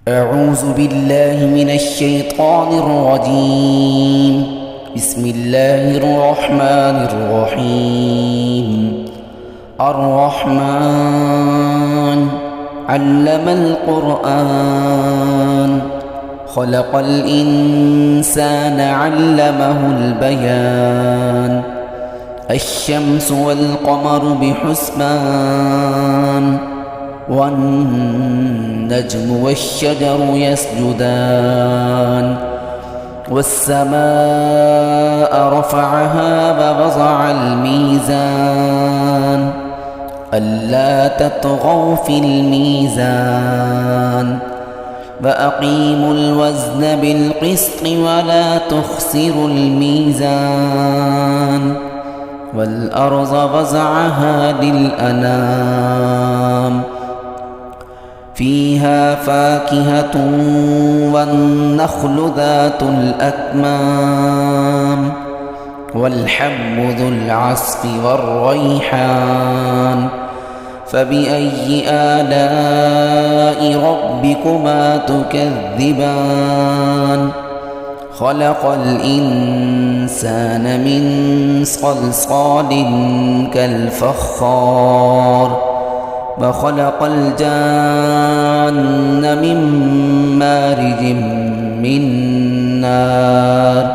أعوذ بالله من الشيطان الرجيم. بسم الله الرحمن الرحيم. الرحمن علم القرآن، خلق الإنسان علمه البيان. الشمس والقمر بحسبان، والنجم والشجر يسجدان. والسماء رفعها ووضع الميزان، ألا تطغوا في الميزان. وأقيموا الوزن بالقسط ولا تخسروا الميزان. والأرض وضعها للأنام، فيها فاكهة والنخل ذات الأكمام، والحب ذو العصف والريحان. فبأي آلاء ربكما تكذبان؟ خلق الإنسان من صلصال كالفخار، وخلق الجان من مارج من نار.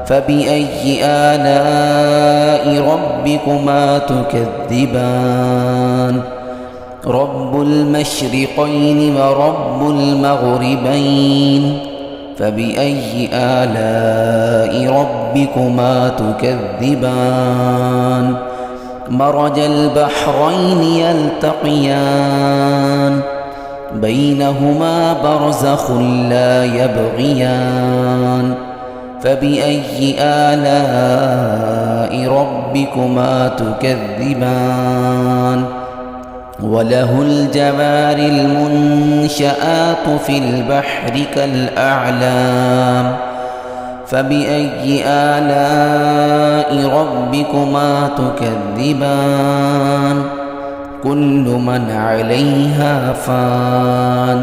فبأي آلاء ربكما تكذبان؟ رب المشرقين ورب المغربين. فبأي آلاء ربكما تكذبان؟ مرج البحرين يلتقيان، بينهما برزخ لا يبغيان. فبأي آلاء ربكما تكذبان؟ وله الجوار المنشآت في البحر كالأعلام. فبأي آلاء ربكما تكذبان؟ كل من عليها فان،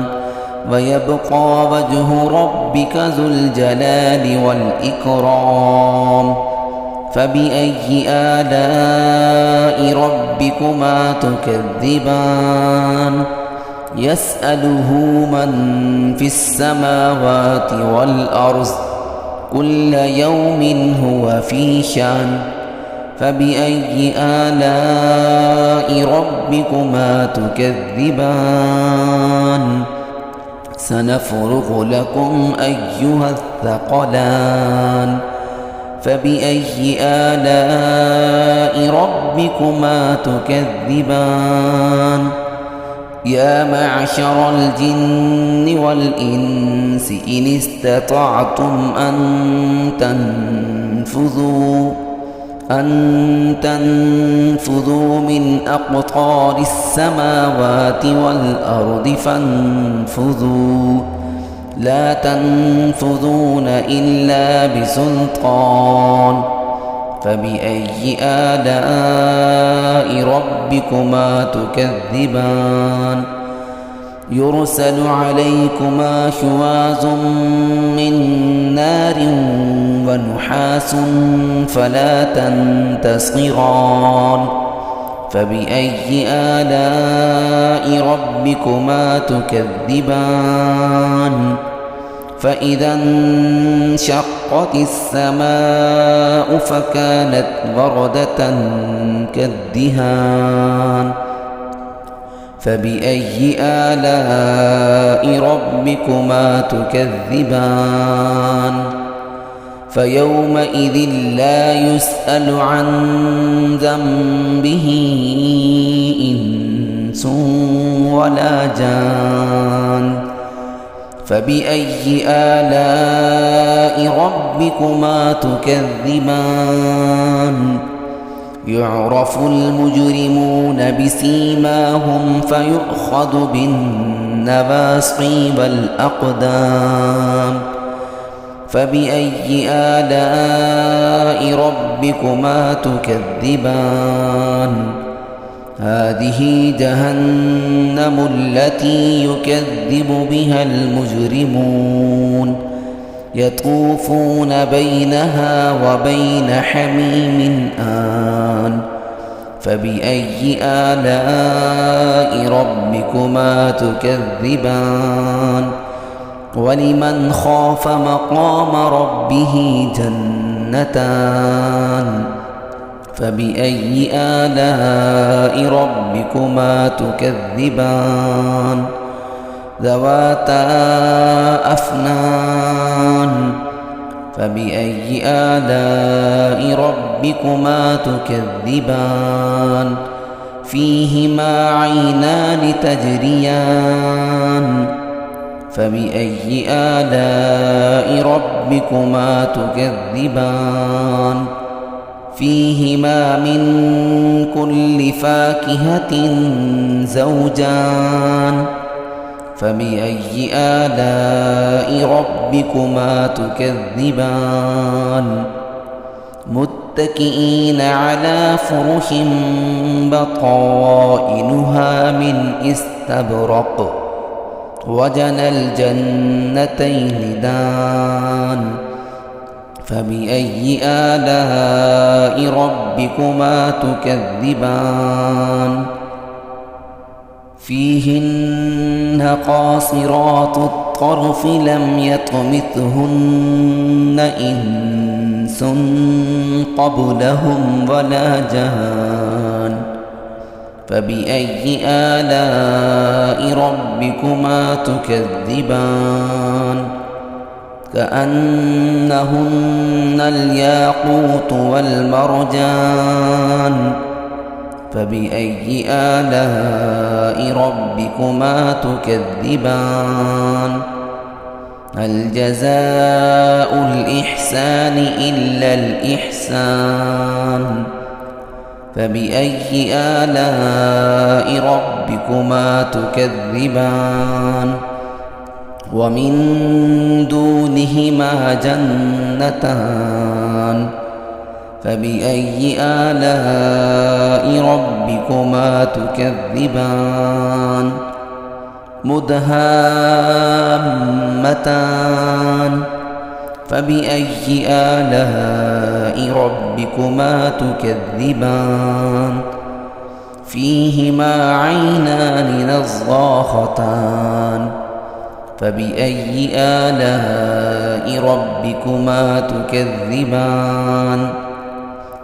ويبقى وجه ربك ذو الجلال والإكرام. فبأي آلاء ربكما تكذبان؟ يسأله من في السماوات والأرض، كل يوم هو في شأن. فبأي آلاء ربكما تكذبان؟ سنفرغ لكم أيها الثقلان. فبأي آلاء ربكما تكذبان؟ يا معشر الجن والإنس إن استطعتم أن تنفذوا من أقطار السماوات والأرض فانفذوا، لا تنفذون إلا بسلطان. فبأي آلاء ربكما تكذبان؟ يرسل عليكما شواظ من نار ونحاس فلا تنتصران. فبأي آلاء ربكما تكذبان؟ فإذا انشقت السماء فكانت وردة كالدهان. فبأي آلاء ربكما تكذبان؟ فيومئذ لا يسأل عن ذنبه إنس ولا جان. فبأي آلاء ربكما تكذبان؟ يعرف المجرمون بسيماهم فيؤخذ بالنواصي والأقدام. فبأي آلاء ربكما تكذبان؟ هذه جهنم التي يكذب بها المجرمون يطوفون بينها وبين حميم آن فبأي آلاء ربكما تكذبان ولمن خاف مقام ربه جنتان فبأي آلاء ربكما تكذبان ذواتا أفنان فبأي آلاء ربكما تكذبان فيهما عينان تجريان فبأي آلاء ربكما تكذبان فيهما من كل فاكهة زوجان فبأي آلاء ربكما تكذبان متكئين على فرش بطائنها من استبرق وجنى الجنتين دان فبأي آلاء ربكما تكذبان فيهن قاصرات الطرف لم يطمثهن إنس قبلهم ولا جان فبأي آلاء ربكما تكذبان كأنهن الياقوت والمرجان فبأي آلاء ربكما تكذبان هل جزاء الإحسان إلا الإحسان فبأي آلاء ربكما تكذبان ومن دونهما جنتان فبأي آلاء ربكما تكذبان مدهامتان فبأي آلاء ربكما تكذبان فيهما عينان نضاختان فبأي آلاء ربكما تكذبان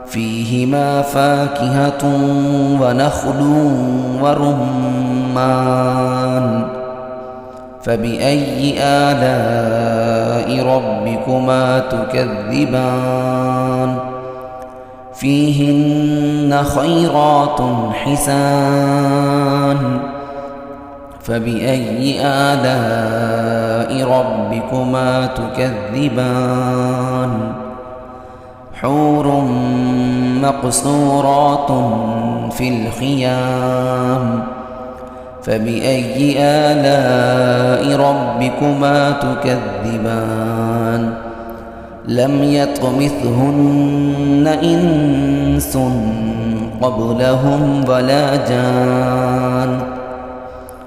فيهما فاكهة ونخل ورمان فبأي آلاء ربكما تكذبان فيهن خيرات حسان فبأي آلاء ربكما تكذبان حور مقصورات في الخيام فبأي آلاء ربكما تكذبان لم يطمثهن إنس قبلهم ولا جان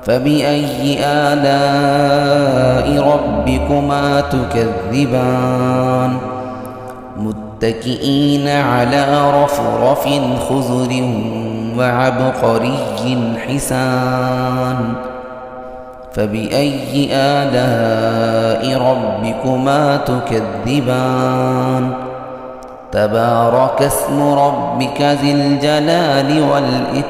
فبأي آلاء ربكما تكذبان متكئين على رفرف خضر وعبقري حسان فبأي آلاء ربكما تكذبان تبارك اسم ربك ذي الجلال والإكرام